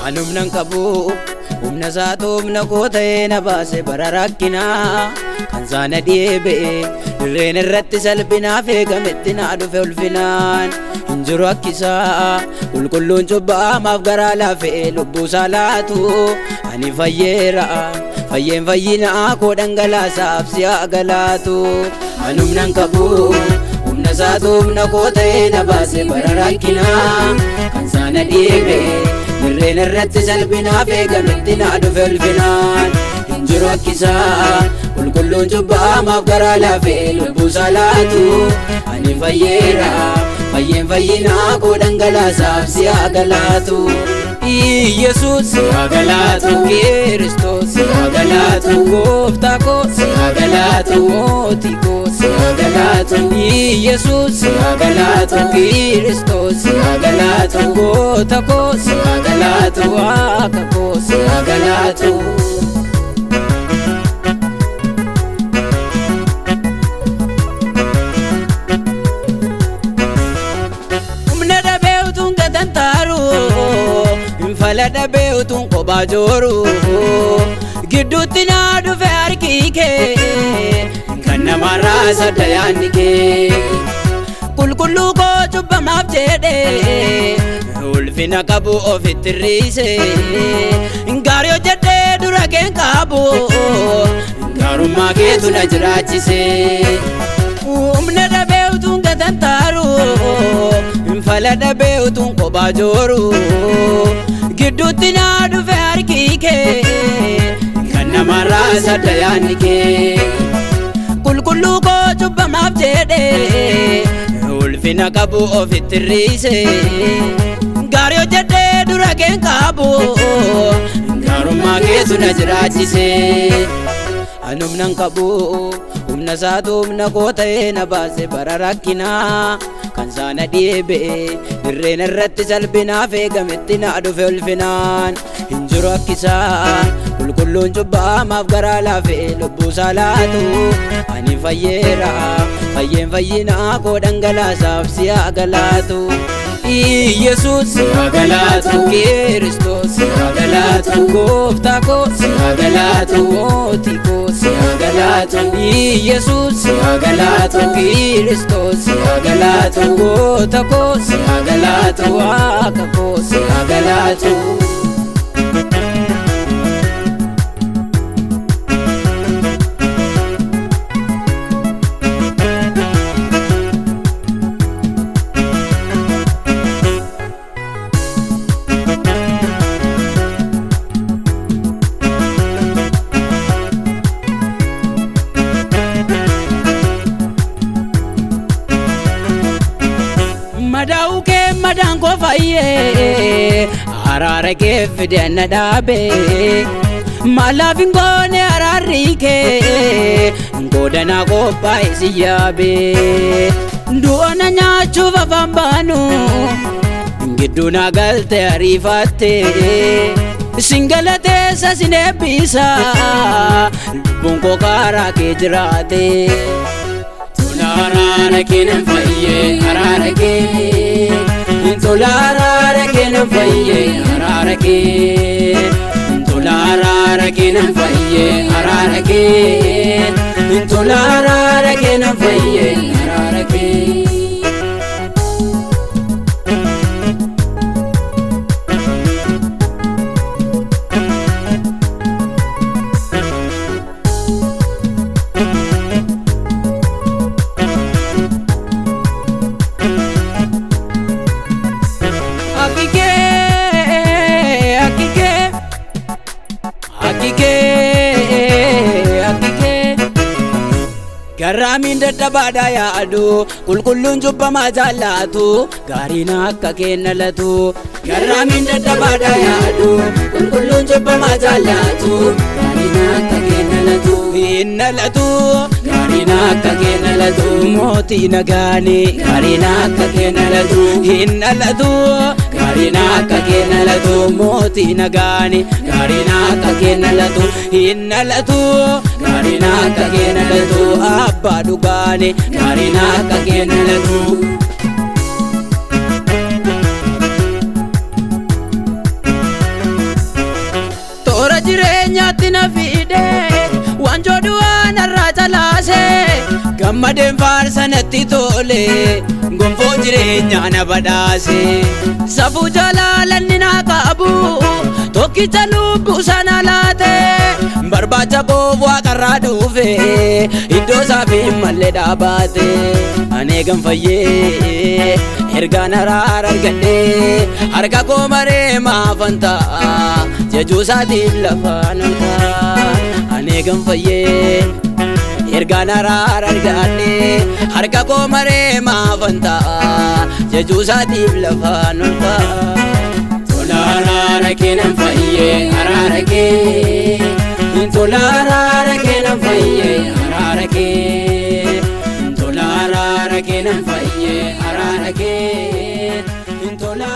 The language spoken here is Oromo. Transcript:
Anumnan kabu umna zato umna kote na base bararakina kanzana diebe dirreen irratti salphina feegametti na dhufe ulfinaan hinjiru akkisa qulqulluun cubbaamaaf garaa laafee lubbuu saalaatu ani fayyeera fayyeen fayyinaa koo dhangalaasaaf si'a galaatu anumnan qabu humna isaatu humna koo ta'ee na baase bararakina kanzana diebe dirreen irratti salphina feegametti na dhufe ulfinaan hinjiru akkisa qulqulluun cubbaamaaf garaa laafee lubbuu saalaatu ani fayyeera fayyeen fayyinaa koo dhangalaasaaf si'a galaatu Yesus si'a galaatu Kiristoos si'a galaatu gooftaa koo si'a galaatu mootii koo si'a galaatu Yesus si'a galaatu Kiristoos si'a galaatu gooftaa koo si'a galaatu waaqa koo si'a galaatu Falada beutun ko bajoru gidduutti na dhufe harki kee kan nama raasa dayaanni kee qulqulluu koo cubbamaaf jedhee ulfina qabu ofitti hir'ise gaarii hojjedhee dura keen qabu gaarummaa keetu na jiraachise humna dhabeetuun gatantaaru falada beutun ko bajoru gidduutti na dhufe harki kee kan nama raasa dayaanni kee qulqulluu koo cubbamaaf jedhee ulfina qabu ofitti hir'ise gaarii hojjedhee dura keen qabu gaarummaa keetu na jiraachise anumnan qabu humna isaatu humna koo ta'ee na baase bararakkinaa kan saana dhiebe dirreen irratti salphina feegametti na dhufe ulfinaan hinjiru akkisa qulqulluun cubbaamaaf garaa laafee lubbuu saalaatu ani fayyeera fayyeen fayyinaa koo dhangalaasaaf si'a galaatu Yesus si'a galaatu Kiristoos si'a galaatu gooftaa koo si'a galaatu mootii koo si'a galaatu Yesus si'a galaatu Kiristoos si'a galaatu gooftaa koo si'a galaatu waaqa koo si'a galaatu Madau ke madan ko fayye arara ke fidena dabe malafin gone arari ke godana ko pai siyabe duona nyachu vavambanu ngiduna galte arifate singalate sasine bisa bunko kara ke jirate Arara kenan fayye arara ke Intolarara kenan fayye arara ke Intolarara kenan fayye arara ke Intolarara kenan fayye arara ke Garaamin dadhabaadha yaadu qulqulluun cubbamaa jaallatu gaariin akka kennalatu Garaamin dadhabaadha yaadu qulqulluun cubbamaa jaallatu gaariin akka kennalatu gaariin akka kee dhalatu. Mootii nagaani gaariin akka kee dhalatu. Hin dhalatu gaariin akka kee dhalatu. Mootii nagaani gaariin akka kee dhalatu. Hin dhalatu gaariin akka kee dhalatu. Abbaa dhugaani gaariin akka kee dhalatu. Toora jireenyaatti na fide wanjoo du'aan irraa calaase gammadeen faarsanatti tole gonfoo jireenyaa na badhaase. Safuu jaalaalanni naa qabu tokkicha lubbuu sana laate barbaacha koof waaqarraa dhufe iddoo isaaf hin malle dhaabate. Ani ganfayyee ergaan araara argadhee harka koo maree maafan ta'a jechuu isaatiif lafaan ol ta'a. Ani ganfayyee ergaan araara argadhee harka koo maree maafan ta'a jechuu isaatiif lafaan ol ta'a. Tola araara kee nan fayyee araara kee. Tola araara kee nan fayyee araara kee. Tola araara kee nan fayyee araara kee. Tola